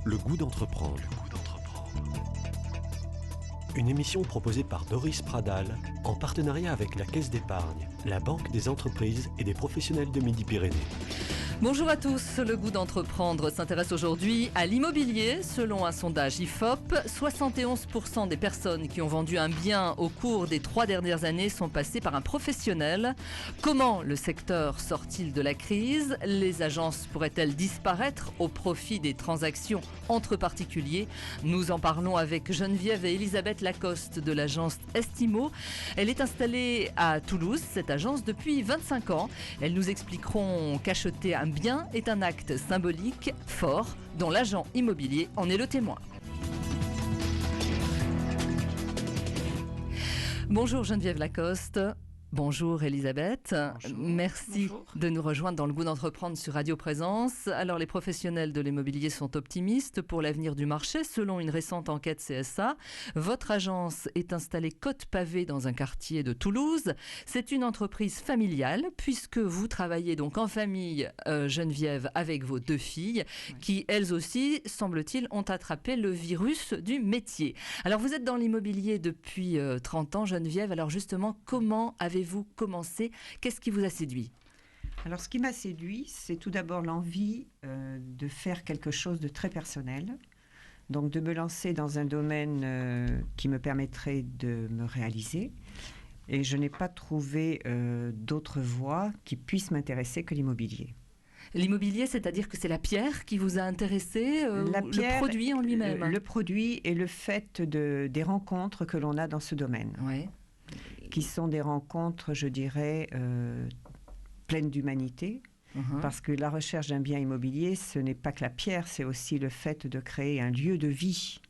Le goût d'entreprendre. Une émission proposée par Doris Pradal en partenariat avec la Caisse d'épargne, la Banque des entreprises et des professionnels de Midi-Pyrénées. Bonjour à tous, le goût d'entreprendre s'intéresse aujourd'hui à l'immobilier. Selon un sondage IFOP, 71% des personnes qui ont vendu un bien au cours des 3 dernières années sont passées par un professionnel. Comment le secteur sort-il de la crise? Les agences pourraient-elles disparaître au profit des transactions entre particuliers? Nous en parlons avec Geneviève et Elisabeth Lacoste de l'agence Estimo. Elle est installée à Toulouse, cette agence, depuis 25 ans. Elles nous expliqueront qu'acheter un bien est un acte symbolique fort dont l'agent immobilier en est le témoin. Bonjour Geneviève Lacoste. Bonjour Elisabeth. Bonjour. Merci Bonjour. de nous rejoindre dans le goût d'entreprendre sur Radio Présence. Alors les professionnels de l'immobilier sont optimistes pour l'avenir du marché selon une récente enquête CSA. Votre agence est installée côte pavée dans un quartier de Toulouse. C'est une entreprise familiale puisque vous travaillez donc en famille, Geneviève, avec vos 2 filles qui elles aussi, semble-t-il, ont attrapé le virus du métier. Alors vous êtes dans l'immobilier depuis 30 ans Geneviève. Alors justement, comment avez-vous commencé? Qu'est-ce qui vous a séduit? Alors, ce qui m'a séduit, c'est tout d'abord l'envie de faire quelque chose de très personnel. Donc, de me lancer dans un domaine qui me permettrait de me réaliser. Et je n'ai pas trouvé d'autre voie qui puisse m'intéresser que l'immobilier. L'immobilier, c'est-à-dire que c'est la pierre qui vous a intéressé, le produit en lui-même? Le produit et le fait des rencontres que l'on a dans ce domaine. Ouais. Qui sont des rencontres, je dirais, pleines d'humanité. Parce que la recherche d'un bien immobilier, ce n'est pas que la pierre, c'est aussi le fait de créer un lieu de vie.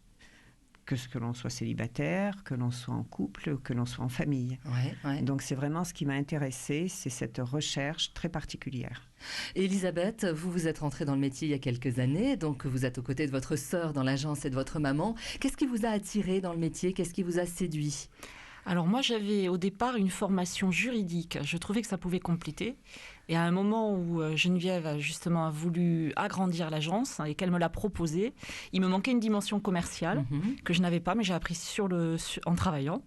Que l'on soit célibataire, que l'on soit en couple, ou que l'on soit en famille. Ouais. Donc c'est vraiment ce qui m'a intéressée, c'est cette recherche très particulière. Elisabeth, vous êtes rentrée dans le métier il y a quelques années, donc vous êtes aux côtés de votre sœur dans l'agence et de votre maman. Qu'est-ce qui vous a attiré dans le métier? Qu'est-ce qui vous a séduit? Alors moi, j'avais au départ une formation juridique. Je trouvais que ça pouvait compléter. Et à un moment où Geneviève a justement voulu agrandir l'agence et qu'elle me l'a proposé, il me manquait une dimension commerciale que je n'avais pas, mais j'ai appris en travaillant.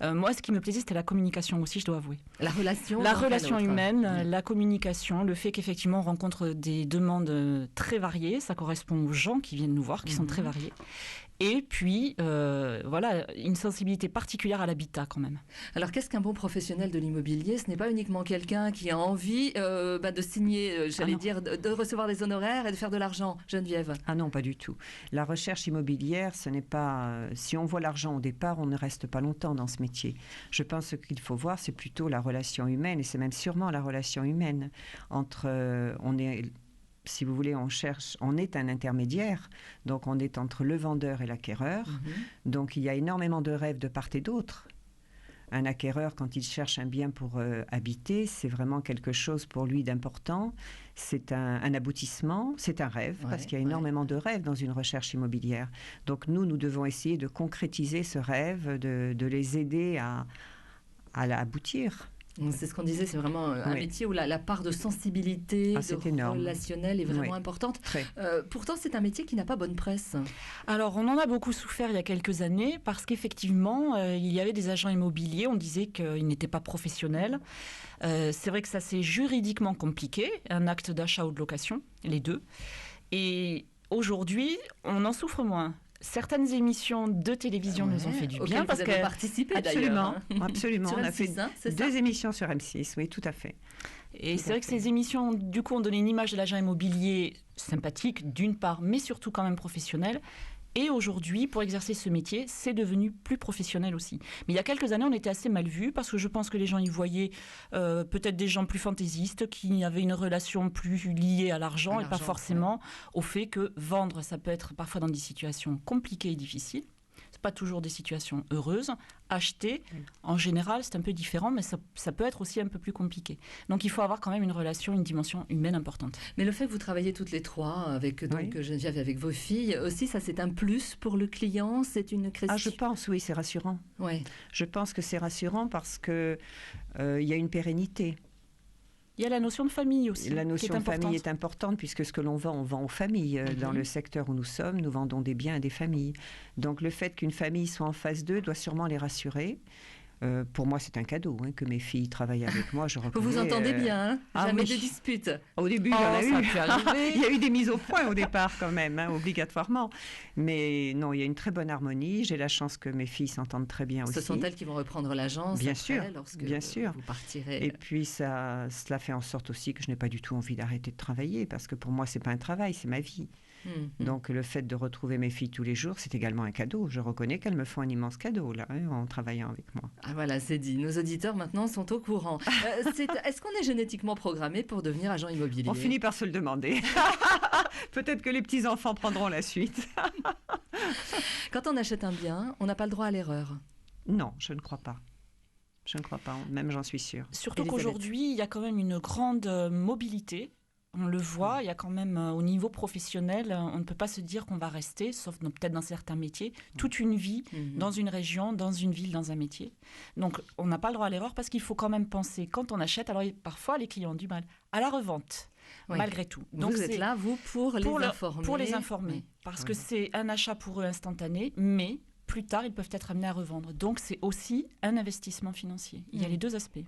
Moi, ce qui me plaisait, c'était la communication aussi, je dois avouer. La relation humaine, la communication, le fait qu'effectivement on rencontre des demandes très variées. Ça correspond aux gens qui viennent nous voir, qui sont très variés. Et puis, voilà, une sensibilité particulière à l'habitat quand même. Alors, qu'est-ce qu'un bon professionnel de l'immobilier? Ce n'est pas uniquement quelqu'un qui a envie de signer, de recevoir des honoraires et de faire de l'argent, Geneviève. Ah non, pas du tout. La recherche immobilière, ce n'est pas... si on voit l'argent au départ, on ne reste pas longtemps dans ce métier. Je pense que ce qu'il faut voir, c'est plutôt la relation humaine, et c'est même sûrement la relation humaine entre... si vous voulez, on est un intermédiaire, donc on est entre le vendeur et l'acquéreur. Donc il y a énormément de rêves de part et d'autre. Un acquéreur, quand il cherche un bien pour habiter, c'est vraiment quelque chose pour lui d'important. C'est un aboutissement, c'est un rêve, parce qu'il y a énormément de rêves dans une recherche immobilière. Donc nous devons essayer de concrétiser ce rêve, de les aider à l'aboutir. C'est ce qu'on disait, c'est vraiment un métier où la part de sensibilité, relationnelle est vraiment importante. Pourtant, c'est un métier qui n'a pas bonne presse. Alors, on en a beaucoup souffert il y a quelques années parce qu'effectivement, il y avait des agents immobiliers, on disait qu'ils n'étaient pas professionnels. C'est vrai que ça, c'est juridiquement compliqué, un acte d'achat ou de location, les deux. Et aujourd'hui, on en souffre moins. Certaines émissions de télévision nous ont fait du bien parce qu'elles participé d'ailleurs. Absolument. Sur on a M6, fait 2 émissions sur M6, oui, tout à fait. Et c'est vrai que ces émissions, du coup, ont donné une image de l'agent immobilier sympathique, d'une part, mais surtout quand même professionnelle. Et aujourd'hui, pour exercer ce métier, c'est devenu plus professionnel aussi. Mais il y a quelques années, on était assez mal vus parce que je pense que les gens y voyaient peut-être des gens plus fantaisistes qui avaient une relation plus liée à l'argent et pas forcément au fait que vendre, ça peut être parfois dans des situations compliquées et difficiles. C'est pas toujours des situations heureuses. Acheter, en général, c'est un peu différent, mais ça peut être aussi un peu plus compliqué. Donc, il faut avoir quand même une dimension humaine importante. Mais le fait que vous travaillez toutes les trois, avec Geneviève et avec vos filles, aussi, ça c'est un plus pour le client, c'est une création. Je pense, oui, c'est rassurant. Je pense que c'est rassurant parce que y a une pérennité. Il y a la notion de famille aussi. La qui notion est de famille importante. est importante puisque ce que l'on vend, on vend aux familles. Dans le secteur où nous sommes, nous vendons des biens à des familles. Donc le fait qu'une famille soit en face d'eux doit sûrement les rassurer. Pour moi, c'est un cadeau que mes filles travaillent avec moi. Je Vous reconnais, vous entendez bien, hein? ah Jamais oui. de dispute. Au début, il y en a ça eu. a pu arriver. Il y a eu des mises au point au départ quand même, obligatoirement. Mais non, il y a une très bonne harmonie. J'ai la chance que mes filles s'entendent très bien aussi. Ce sont elles qui vont reprendre l'agence Bien après, sûr, lorsque bien sûr. vous partirez. Et puis cela fait en sorte aussi que je n'ai pas du tout envie d'arrêter de travailler parce que pour moi, c'est pas un travail, c'est ma vie. Donc le fait de retrouver mes filles tous les jours, c'est également un cadeau. Je reconnais qu'elles me font un immense cadeau là, en travaillant avec moi. Ah voilà, c'est dit. Nos auditeurs maintenant sont au courant. Est-ce qu'on est génétiquement programmé pour devenir agent immobilier? On finit par se le demander. Peut-être que les petits-enfants prendront la suite. Quand on achète un bien, on n'a pas le droit à l'erreur. Non, je ne crois pas. Je ne crois pas, même j'en suis sûre. Surtout Elisabeth. qu'aujourd'hui, il y a quand même une grande mobilité. On le voit, il y a quand même au niveau professionnel, on ne peut pas se dire qu'on va rester, sauf peut-être dans certains métiers, toute une vie dans une région, dans une ville, dans un métier. Donc on n'a pas le droit à l'erreur parce qu'il faut quand même penser quand on achète. Alors parfois les clients ont du mal à la revente, Oui. malgré tout. Donc vous êtes là, vous, pour les informer. Pour les informer, Oui. parce que c'est un achat pour eux instantané, mais plus tard, ils peuvent être amenés à revendre. Donc, c'est aussi un investissement financier. Il y a les deux aspects.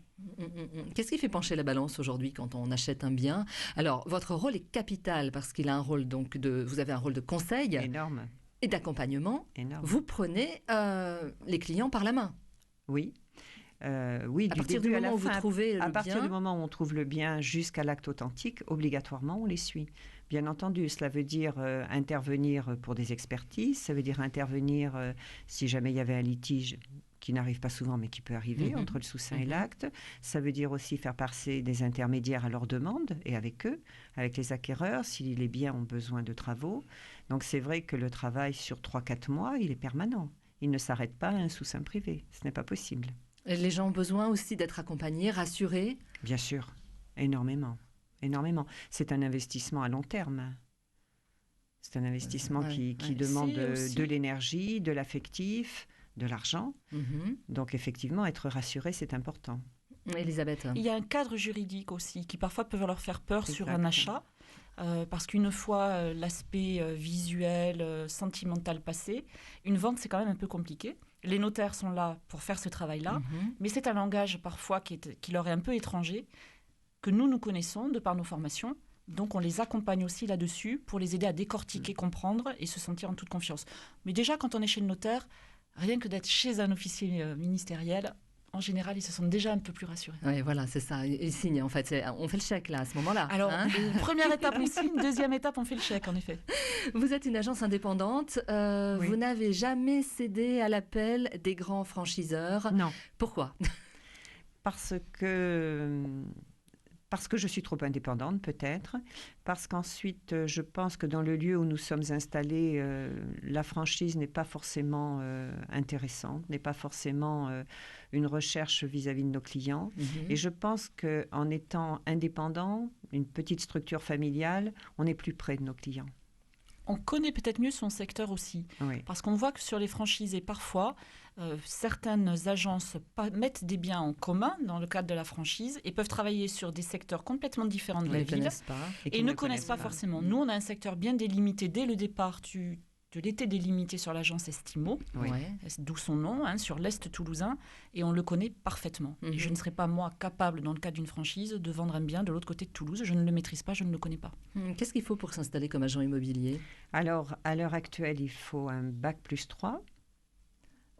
Qu'est-ce qui fait pencher la balance aujourd'hui quand on achète un bien? Alors, votre rôle est capital parce qu'il a un rôle vous avez un rôle de conseil Énorme. et d'accompagnement. Énorme. Vous prenez les clients par la main. Oui. Oui, À partir du moment où vous trouvez le à partir bien. du moment où on trouve le bien jusqu'à l'acte authentique, obligatoirement, on les suit. Bien entendu, cela veut dire intervenir pour des expertises, ça veut dire intervenir si jamais il y avait un litige qui n'arrive pas souvent, mais qui peut arriver entre le sous-seing et l'acte. Ça veut dire aussi faire passer des intermédiaires à leur demande et avec eux, avec les acquéreurs, si les biens ont besoin de travaux. Donc c'est vrai que le travail sur 3-4 mois, il est permanent. Il ne s'arrête pas à un sous-seing privé. Ce n'est pas possible. Les gens ont besoin aussi d'être accompagnés, rassurés. Bien sûr, énormément. Énormément. C'est un investissement à long terme. C'est un investissement qui demande de l'énergie, de l'affectif, de l'argent. Donc effectivement, être rassuré, c'est important. Elisabeth. Il y a un cadre juridique aussi qui parfois peut leur faire peur sur un achat. Parce qu'une fois l'aspect visuel, sentimental passé, une vente, c'est quand même un peu compliqué. Les notaires sont là pour faire ce travail-là, mais c'est un langage parfois qui leur est un peu étranger, que nous connaissons de par nos formations. Donc, on les accompagne aussi là-dessus pour les aider à décortiquer, comprendre et se sentir en toute confiance. Mais déjà, quand on est chez le notaire, rien que d'être chez un officier ministériel, en général, ils se sentent déjà un peu plus rassurés. Oui, voilà, c'est ça. Ils signent, en fait. On fait le chèque, là, à ce moment-là. Alors, première étape, on signe. Deuxième étape, on fait le chèque, en effet. Vous êtes une agence indépendante. Vous n'avez jamais cédé à l'appel des grands franchiseurs. Non. Pourquoi? Parce que je suis trop indépendante, peut-être. Parce qu'ensuite, je pense que dans le lieu où nous sommes installés, la franchise n'est pas forcément intéressante, n'est pas forcément une recherche vis-à-vis de nos clients. Et je pense qu'en étant indépendant, une petite structure familiale, on est plus près de nos clients. On connaît peut-être mieux son secteur aussi. Oui. Parce qu'on voit que sur les franchisés, parfois, certaines agences mettent des biens en commun dans le cadre de la franchise et peuvent travailler sur des secteurs complètement différents de la ville et ne connaissent pas forcément. Nous, on a un secteur bien délimité dès le départ. De l'été délimité sur l'agence Estimo, d'où son nom, sur l'Est toulousain, et on le connaît parfaitement. Et je ne serais pas, moi, capable, dans le cadre d'une franchise, de vendre un bien de l'autre côté de Toulouse. Je ne le maîtrise pas, je ne le connais pas. Qu'est-ce qu'il faut pour s'installer comme agent immobilier? Alors, à l'heure actuelle, il faut un bac plus 3.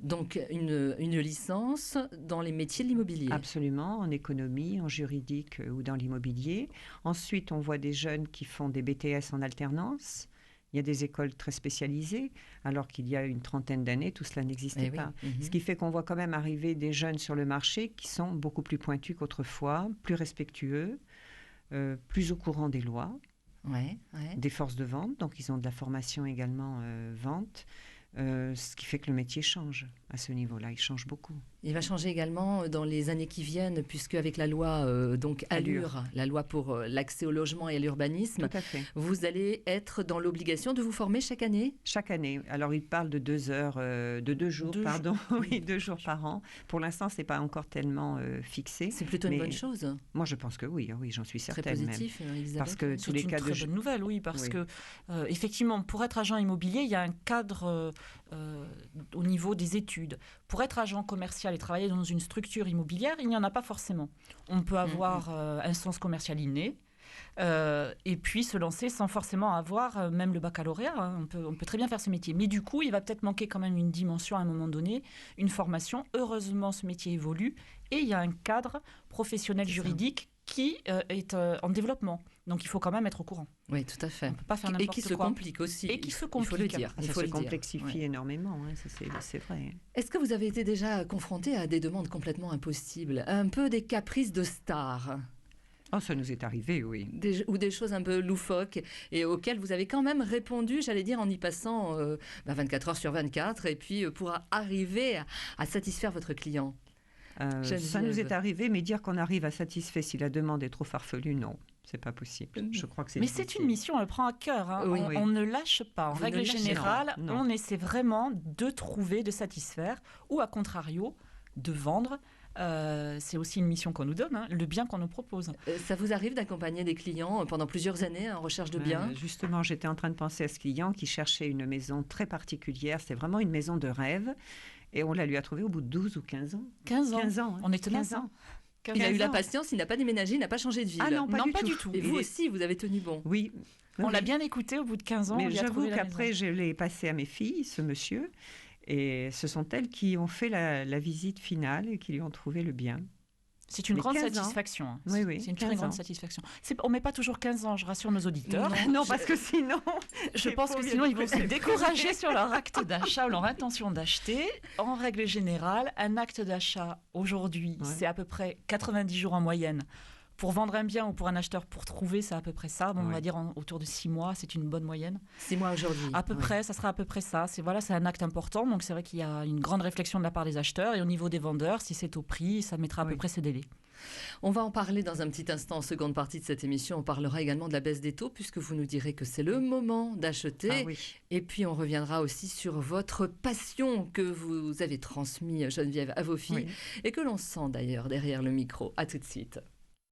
Donc, une licence dans les métiers de l'immobilier. Absolument, en économie, en juridique ou dans l'immobilier. Ensuite, on voit des jeunes qui font des BTS en alternance. Il y a des écoles très spécialisées, alors qu'il y a une trentaine d'années, tout cela n'existait pas. Ce qui fait qu'on voit quand même arriver des jeunes sur le marché qui sont beaucoup plus pointus qu'autrefois, plus respectueux, plus au courant des lois, des forces de vente. Donc, ils ont de la formation également vente, ce qui fait que le métier change à ce niveau-là. Il change beaucoup. Il va changer également dans les années qui viennent, puisque avec la loi donc Allure, la loi pour l'accès au logement et à l'urbanisme, Tout à fait. vous allez être dans l'obligation de vous former chaque année. Chaque année. Alors, il parle de 2 heures, de 2 jours, pardon. Oui, 2 jours par an. Pour l'instant, c'est pas encore tellement fixé. C'est plutôt une mais bonne chose. Moi, je pense que oui, oui, j'en suis Très certaine même. positif, Elisabeth. Parce que tous les cas C'est une très bonne nouvelle, oui, parce Oui. que effectivement, pour être agent immobilier, il y a un cadre au niveau des études. Pour être agent commercial et travailler dans une structure immobilière, il n'y en a pas forcément. On peut avoir un sens commercial inné. Et puis se lancer sans forcément avoir même le baccalauréat. Hein. On peut très bien faire ce métier. Mais du coup, il va peut-être manquer quand même une dimension à un moment donné, une formation. Heureusement, ce métier évolue et il y a un cadre professionnel juridique qui est en développement. Donc, il faut quand même être au courant. Oui, tout à fait. On ne peut pas faire n'importe quoi. Et qui se complique aussi. Et qui se Il faut complique. le dire. Ça se complexifie énormément, hein, ça, c'est vrai. Est-ce que vous avez été déjà confronté à des demandes complètement impossibles, un peu des caprices de stars? Oh, ça nous est arrivé, oui. Ou des choses un peu loufoques et auxquelles vous avez quand même répondu, j'allais dire, en y passant 24 heures sur 24 et puis pour arriver à satisfaire votre client. Ça nous est arrivé, mais dire qu'on arrive à satisfaire si la demande est trop farfelue, non. C'est pas possible. Je crois que c'est Mais c'est une mission, on le prend à cœur. Hein. Oui. On ne lâche pas. En Vous règle ne lâchez générale, pas. Non. on essaie vraiment de trouver, de satisfaire, ou à contrario, de vendre. C'est aussi une mission qu'on nous donne, hein, le bien qu'on nous propose. Ça vous arrive d'accompagner des clients pendant plusieurs années en recherche de biens? Justement, j'étais en train de penser à ce client qui cherchait une maison très particulière. C'est vraiment une maison de rêve. Et on la lui a trouvée au bout de 12 ou 15 ans. 15 ans. 15 ans. Hein. On est tenace. 15 ans. Il a eu la 15 ans. patience, il n'a pas déménagé, il n'a pas changé de ville. Ah non, pas du tout. Et vous aussi, vous avez tenu bon. Oui. On l'a bien écouté au bout de 15 ans. Mais on lui a j'avoue trouvé la qu'après, maison. je l'ai passé à mes filles, ce monsieur. Et ce sont elles qui ont fait la visite finale et qui lui ont trouvé le bien. C'est une Mais grande 15 ans. satisfaction. Hein. Oui, oui, C'est une très 15 grande ans. satisfaction. On ne met pas toujours 15 ans, je rassure nos auditeurs. Non, parce que sinon... Je pense que sinon, ils vont se décourager sur leur acte d'achat ou leur intention d'acheter. En règle générale, un acte d'achat, aujourd'hui, c'est à peu près 90 jours en moyenne. Pour vendre un bien ou pour un acheteur, pour trouver, c'est à peu près ça. Bon, on va dire autour de 6 mois, c'est une bonne moyenne. 6 mois aujourd'hui. À peu près, ça sera à peu près ça. C'est un acte important. Donc, c'est vrai qu'il y a une grande réflexion de la part des acheteurs. Et au niveau des vendeurs, si c'est au prix, ça mettra à peu près ce délai. On va en parler dans un petit instant, en seconde partie de cette émission. On parlera également de la baisse des taux, puisque vous nous direz que c'est le moment d'acheter. Ah oui. Et puis, on reviendra aussi sur votre passion que vous avez transmise, Geneviève, à vos filles, et que l'on sent d'ailleurs derrière le micro. À tout de suite.